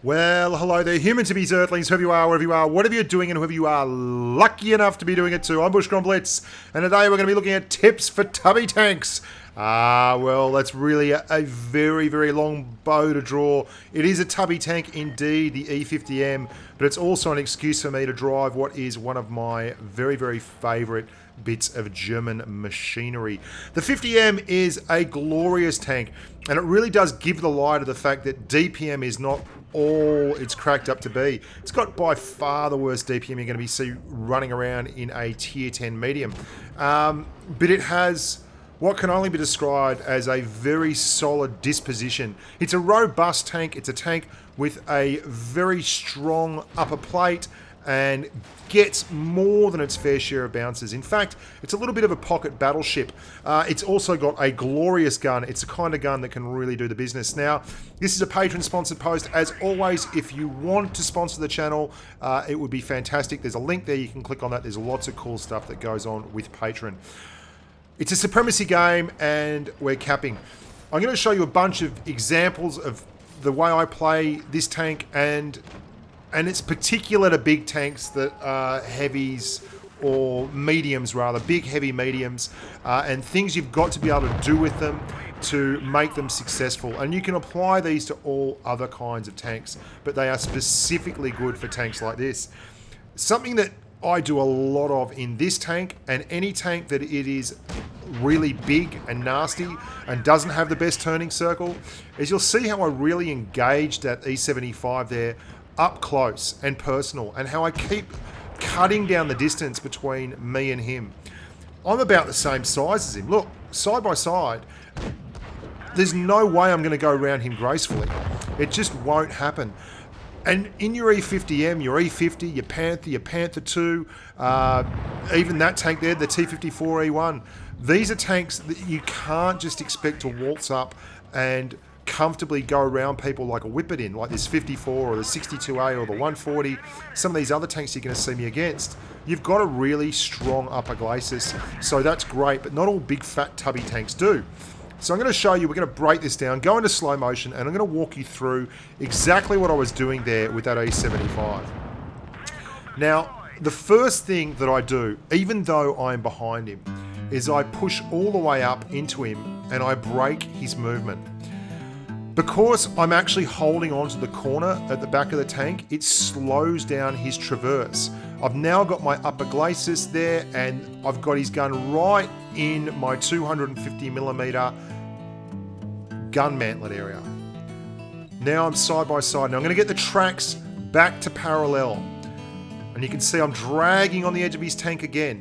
Well, hello there, humans to be Earthlings, whoever you are, wherever you are, whatever you're doing, and whoever you are lucky enough to be doing it too. I'm Bushka on Blitz, and today we're going to be looking at tips for tubby tanks. Well, that's really a very, very long bow to draw. It is a tubby tank indeed, the E50m, but it's also an excuse for me to drive what is one of my very, very favourite bits of German machinery. The 50m is a glorious tank, and it really does give the lie to the fact that DPM is not all it's cracked up to be. It's got by far the worst DPM you're going to be see running around in a tier 10 medium. But it has what can only be described as a very solid disposition. It's a robust tank. It's a tank with a very strong upper plate and gets more than its fair share of bounces. In fact, it's a little bit of a pocket battleship. It's also got a glorious gun. It's the kind of gun that can really do the business. Now, this is a patron-sponsored post. As always, if you want to sponsor the channel, it would be fantastic. There's a link there. You can click on that. There's lots of cool stuff that goes on with Patreon. It's a Supremacy game, and we're capping. I'm going to show you a bunch of examples of the way I play this tank, and it's particular to big tanks that are heavies or mediums rather, big heavy mediums, and things you've got to be able to do with them to make them successful. And you can apply these to all other kinds of tanks, but they are specifically good for tanks like this. Something that I do a lot of in this tank, and any tank that it is really big and nasty and doesn't have the best turning circle, is you'll see how I really engaged that E75 there up close and personal, and how I keep cutting down the distance between me and him. I'm about the same size as him. Look, side by side, there's no way I'm going to go around him gracefully. It just won't happen. And in your E50m, your E50, your Panther 2, even that tank there, the T54E1, these are tanks that you can't just expect to waltz up and comfortably go around people like a whippet in, like this 54 or the 62A or the 140, some of these other tanks you're going to see me against. You've got a really strong upper glacis, so that's great, but not all big fat tubby tanks do. So I'm going to show you, we're going to break this down, go into slow motion, and I'm going to walk you through exactly what I was doing there with that E75. Now, the first thing that I do, even though I'm behind him, is I push all the way up into him and I break his movement. Because I'm actually holding onto the corner at the back of the tank, it slows down his traverse. I've now got my upper glacis there, and I've got his gun right in my 250mm gun mantlet area. Now I'm side by side. Now I'm going to get the tracks back to parallel. And you can see I'm dragging on the edge of his tank again.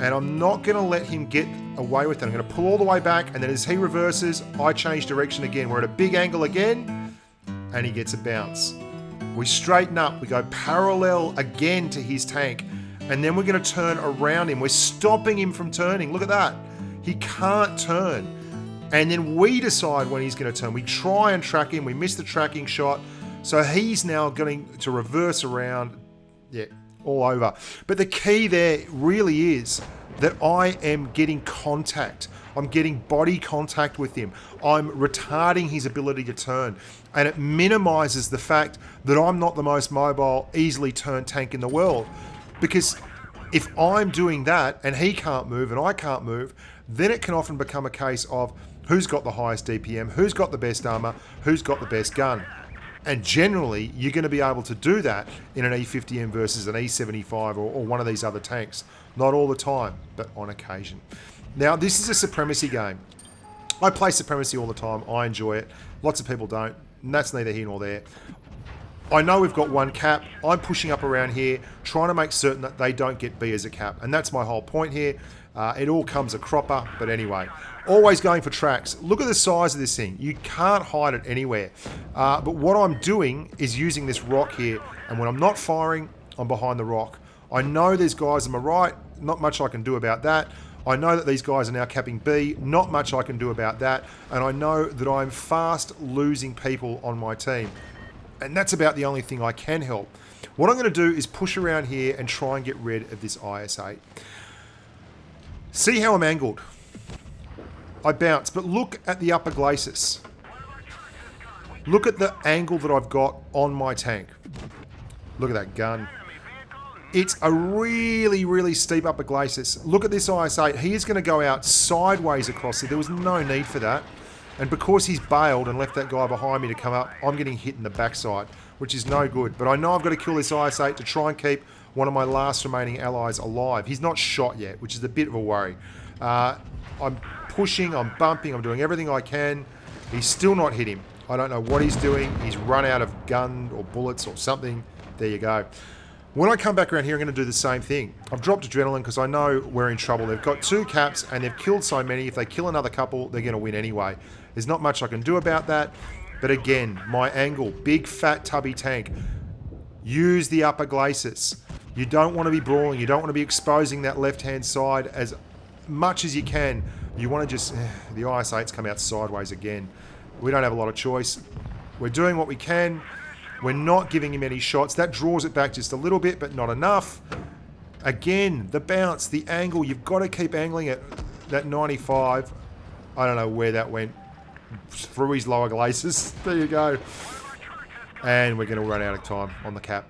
And I'm not going to let him get away with it. I'm going to pull all the way back, and then as he reverses, I change direction again. We're at a big angle again, and he gets a bounce. We straighten up, we go parallel again to his tank, and then we're going to turn around him. We're stopping him from turning. Look at that. He can't turn. And then we decide when he's going to turn. We try and track him. We miss the tracking shot. So he's now going to reverse around. Yeah, all over. But the key there really is that I am getting contact. I'm getting body contact with him. I'm retarding his ability to turn. And it minimizes the fact that I'm not the most mobile, easily turned tank in the world. Because if I'm doing that and he can't move and I can't move, then it can often become a case of who's got the highest DPM, who's got the best armor, who's got the best gun. And generally, you're going to be able to do that in an E50m versus an E75 or one of these other tanks. Not all the time, but on occasion. Now, this is a Supremacy game. I play Supremacy all the time. I enjoy it. Lots of people don't, and that's neither here nor there. I know we've got one cap. I'm pushing up around here, trying to make certain that they don't get B as a cap. And that's my whole point here. It all comes a cropper, but anyway. Always going for tracks. Look at the size of this thing. You can't hide it anywhere. But what I'm doing is using this rock here, and when I'm not firing, I'm behind the rock. I know there's guys on my right, not much I can do about that. I know that these guys are now capping B, not much I can do about that. And I know that I'm fast losing people on my team. And that's about the only thing I can help. What I'm going to do is push around here and try and get rid of this IS-8. See how I'm angled? I bounce, but look at the upper glacis. Look at the angle that I've got on my tank. Look at that gun. It's a really, really steep upper glacis. Look at this IS-8. He is going to go out sideways across it. There was no need for that. And because he's bailed and left that guy behind me to come up, I'm getting hit in the backside, which is no good. But I know I've got to kill this IS-8 to try and keep one of my last remaining allies alive. He's not shot yet, which is a bit of a worry. I'm pushing, I'm bumping, I'm doing everything I can. He's still not hit him. I don't know what he's doing. He's run out of gun or bullets or something. There you go. When I come back around here, I'm going to do the same thing. I've dropped adrenaline because I know we're in trouble. They've got 2 caps and they've killed so many. If they kill another couple, they're going to win anyway. There's not much I can do about that. But again, my angle, big fat tubby tank. Use the upper glacis. You don't want to be brawling. You don't want to be exposing that left-hand side as much as you can. You want to just... the IS-8's come out sideways again. We don't have a lot of choice. We're doing what we can. We're not giving him any shots. That draws it back just a little bit, but not enough. Again, the bounce, the angle. You've got to keep angling at that 95. I don't know where that went. Through his lower glacis. There you go. And we're going to run out of time on the cap.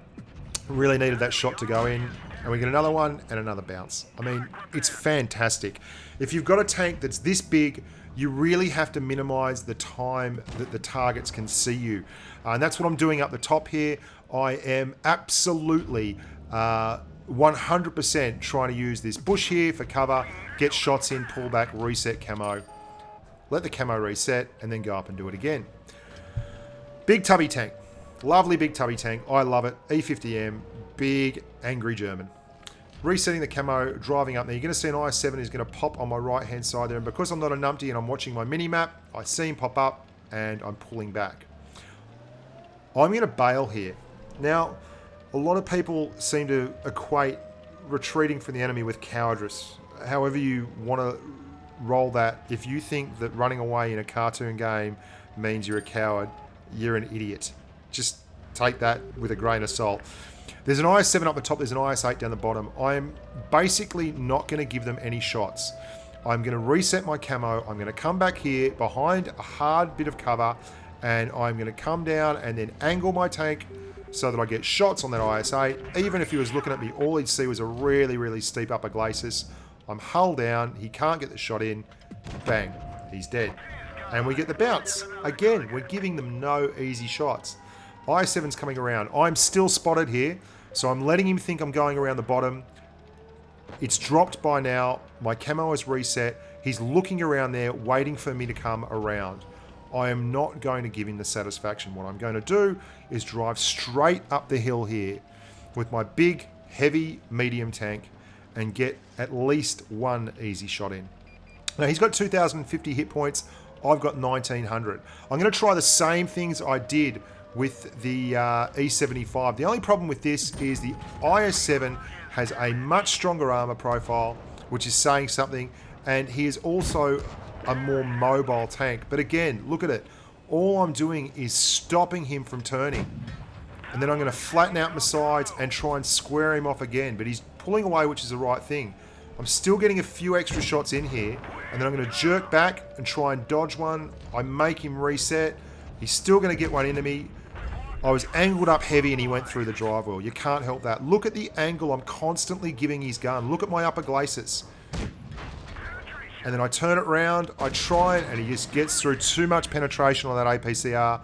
Really needed that shot to go in. And we get another one and another bounce. I mean, it's fantastic. If you've got a tank that's this big, you really have to minimize the time that the targets can see you. And that's what I'm doing up the top here. I am absolutely 100% trying to use this bush here for cover, get shots in, pull back, reset camo. Let the camo reset, and then go up and do it again. Big tubby tank. Lovely big tubby tank. I love it. E50m. Big, angry German. Resetting the camo, driving up. Now you're going to see an IS-7 is going to pop on my right-hand side there. And because I'm not a numpty and I'm watching my mini-map, I see him pop up and I'm pulling back. I'm going to bail here. Now, a lot of people seem to equate retreating from the enemy with cowardice. However you want to roll that, if you think that running away in a cartoon game means you're a coward, you're an idiot. Just take that with a grain of salt. There's an IS-7 up the top, there's an IS-8 down the bottom. I'm basically not going to give them any shots. I'm going to reset my camo. I'm going to come back here behind a hard bit of cover, and I'm going to come down and then angle my tank so that I get shots on that IS-8. Even if he was looking at me, all he'd see was a really, really steep upper glacis. I'm hull down, he can't get the shot in, bang, he's dead. And we get the bounce. Again, we're giving them no easy shots. IS-7's coming around. I'm still spotted here, so I'm letting him think I'm going around the bottom. It's dropped by now. My camo is reset. He's looking around there, waiting for me to come around. I am not going to give him the satisfaction. What I'm going to do is drive straight up the hill here with my big, heavy, medium tank and get at least one easy shot in. Now, he's got 2,050 hit points. I've got 1,900. I'm going to try the same things I did with the E75. The only problem with this is the IS-7 has a much stronger armor profile, which is saying something, and he is also a more mobile tank. But again, look at it. All I'm doing is stopping him from turning. And then I'm going to flatten out my sides and try and square him off again. But he's pulling away, which is the right thing. I'm still getting a few extra shots in here. And then I'm going to jerk back and try and dodge one. I make him reset. He's still going to get one into me. I was angled up heavy and he went through the drive wheel. You can't help that. Look at the angle I'm constantly giving his gun. Look at my upper glacis. And then I turn it around, I try it, and he just gets through too much penetration on that APCR,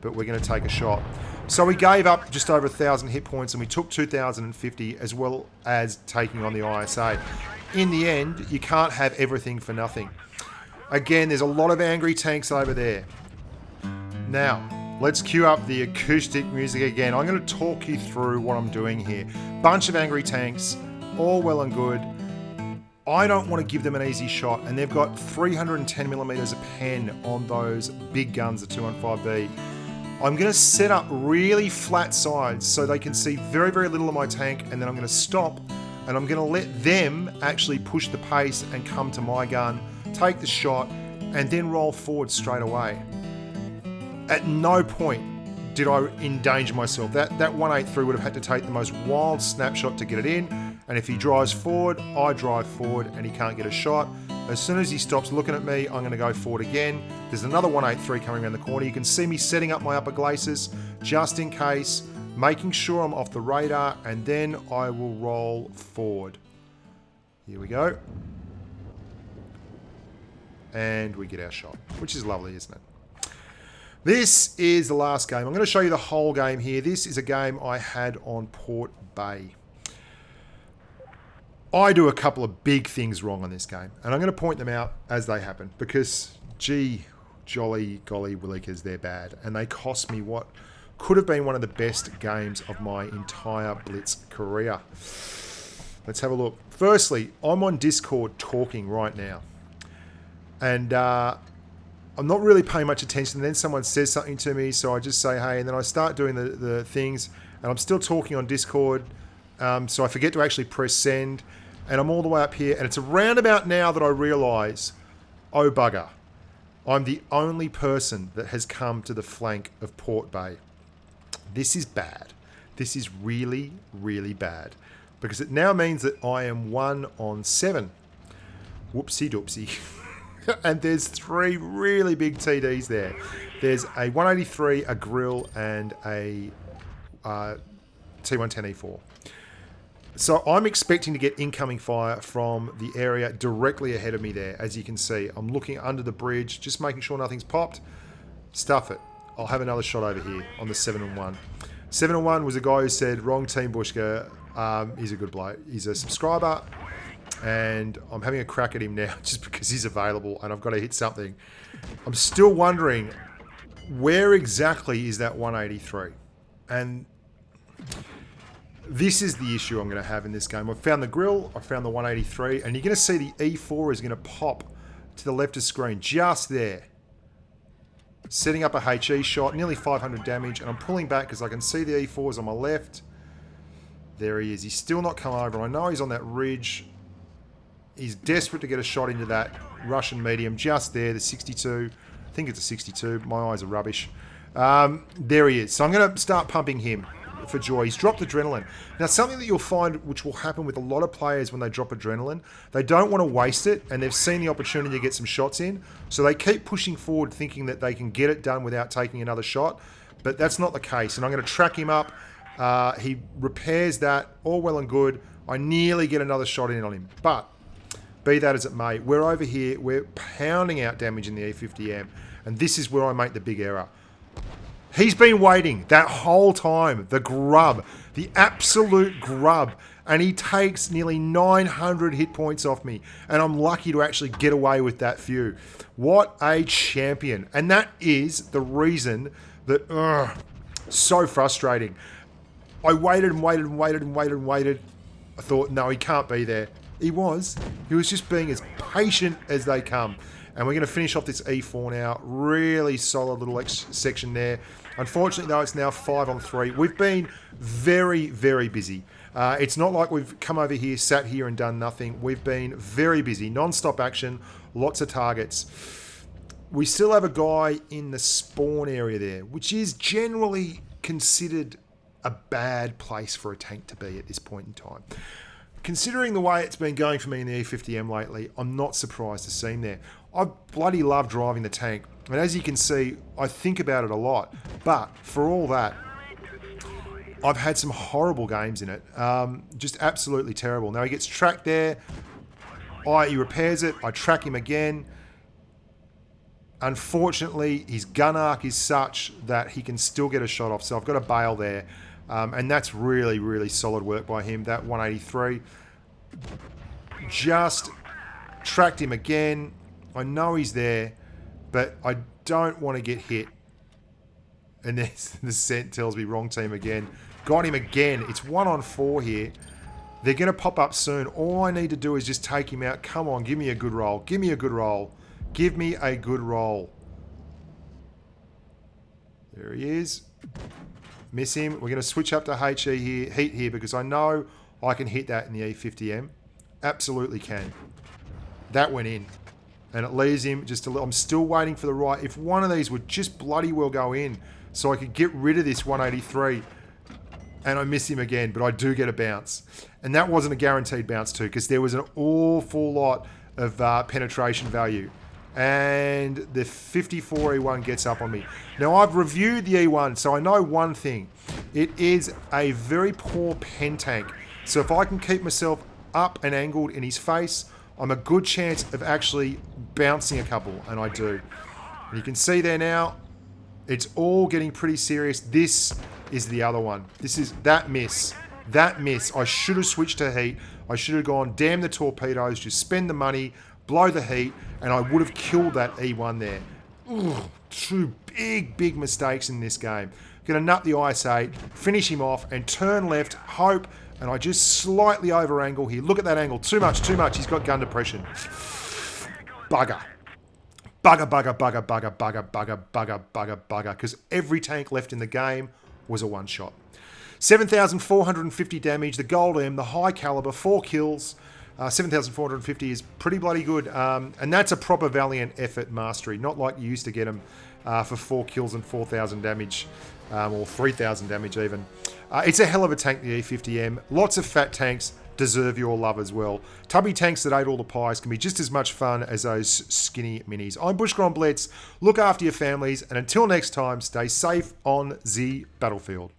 but we're going to take a shot. So we gave up just over 1,000 hit points and we took 2,050 as well as taking on the IS-8. In the end, you can't have everything for nothing. Again, there's a lot of angry tanks over there. Now, let's cue up the acoustic music again. I'm going to talk you through what I'm doing here. Bunch of angry tanks, all well and good. I don't want to give them an easy shot, and they've got 310mm a pen on those big guns, the 215B. I'm going to set up really flat sides so they can see very, very little of my tank, and then I'm going to stop, and I'm going to let them actually push the pace and come to my gun, take the shot, and then roll forward straight away. At no point did I endanger myself. That 183 would have had to take the most wild snapshot to get it in. And if he drives forward, I drive forward and he can't get a shot. As soon as he stops looking at me, I'm going to go forward again. There's another 183 coming around the corner. You can see me setting up my upper glacis just in case, making sure I'm off the radar, and then I will roll forward. Here we go. And we get our shot, which is lovely, isn't it? This is the last game. I'm going to show you the whole game here. This is a game I had on Port Bay. I do a couple of big things wrong on this game, and I'm going to point them out as they happen because, gee, jolly golly willikers, they're bad, and they cost me what could have been one of the best games of my entire Blitz career. Let's have a look. Firstly, I'm on Discord talking right now, and I'm not really paying much attention. And then someone says something to me, so I just say, hey, and then I start doing the things, and I'm still talking on Discord, so I forget to actually press send, and I'm all the way up here, and it's around about now that I realise, oh bugger, I'm the only person that has come to the flank of Port Bay. This is bad. This is really, really bad, because it now means that I am 1 on 7. Whoopsie doopsie. And there's 3 really big TDs there. There's a 183, a grill, and a T110E4. So I'm expecting to get incoming fire from the area directly ahead of me there. As you can see, I'm looking under the bridge, just making sure nothing's popped. Stuff it. I'll have another shot over here on the 7-1. 7-1 was a guy who said, wrong team, Bushka. He's a good bloke. He's a subscriber. And I'm having a crack at him now just because he's available and I've got to hit something. I'm still wondering, where exactly is that 183? And this is the issue I'm going to have in this game. I've found the grill, I found the 183, and you're going to see the E4 is going to pop to the left of screen, just there. Setting up a HE shot, nearly 500 damage, and I'm pulling back because I can see the E4s on my left. There he is. He's still not come over. I know he's on that ridge. He's desperate to get a shot into that Russian medium, just there, the 62. I think it's a 62. My eyes are rubbish. There he is. So I'm going to start pumping him for joy. He's dropped adrenaline. Now, something that you'll find which will happen with a lot of players when they drop adrenaline, they don't want to waste it, and they've seen the opportunity to get some shots in, so they keep pushing forward thinking that they can get it done without taking another shot, but that's not the case, and I'm going to track him up. He repairs that, all well and good. I nearly get another shot in on him, but be that as it may, we're over here, we're pounding out damage in the E50m, and this is where I make the big error. He's been waiting that whole time, the grub, the absolute grub, and he takes nearly 900 hit points off me, and I'm lucky to actually get away with that few. What a champion. And that is the reason that, so frustrating. I waited and waited and waited and waited and waited. I thought, no, he can't be there. He was. He was just being as patient as they come. And we're going to finish off this E4 now. Really solid little section there. Unfortunately, though, it's now 5 on 3. We've been very, very busy. It's not like we've come over here, sat here and done nothing. We've been very busy. Non-stop action. Lots of targets. We still have a guy in the spawn area there, which is generally considered a bad place for a tank to be at this point in time. Considering the way it's been going for me in the E50m lately, I'm not surprised to see him there. I bloody love driving the tank, and as you can see, I think about it a lot. But for all that, I've had some horrible games in it. Just absolutely terrible. Now he gets tracked there. He repairs it. I track him again. Unfortunately, his gun arc is such that he can still get a shot off, so I've got to bail there. And that's really, really solid work by him, that 183. Just tracked him again. I know he's there, but I don't want to get hit. And then the scent tells me wrong team again. Got him again. It's 1 on 4 here. They're going to pop up soon. All I need to do is just take him out. Come on, give me a good roll. Give me a good roll. Give me a good roll. There he is. Miss him. We're going to switch up to heat here because I know I can hit that in the E50m. Absolutely can. That went in. And it leaves him just a little. I'm still waiting for the right. If one of these would just bloody well go in so I could get rid of this 183. And I miss him again, but I do get a bounce. And that wasn't a guaranteed bounce too, because there was an awful lot of penetration value. And the 54 E1 gets up on me. Now, I've reviewed the E1, so I know one thing. It is a very poor pen tank. So if I can keep myself up and angled in his face, I'm a good chance of actually bouncing a couple, and I do. And you can see there now, it's all getting pretty serious. This is the other one. This is that miss. That miss. I should have switched to heat. I should have gone, damn the torpedoes, just spend the money, blow the heat, and I would have killed that E1 there. Ooh, two big mistakes in this game. Gonna nut the IS-8, finish him off, and turn left, hope, and I just slightly over angle here. Look at that angle. Too much. He's got gun depression. Bugger. Bugger. Because every tank left in the game was a one-shot. 7,450 damage, the Gold M, the high caliber, 4 kills. 7,450 is pretty bloody good. And that's a proper Valiant effort mastery. Not like you used to get them for 4 kills and 4,000 damage. Or 3,000 damage even. It's a hell of a tank, the E50m. Lots of fat tanks deserve your love as well. Tubby tanks that ate all the pies can be just as much fun as those skinny minis. I'm Bushka on Blitz. Look after your families. And until next time, stay safe on the battlefield.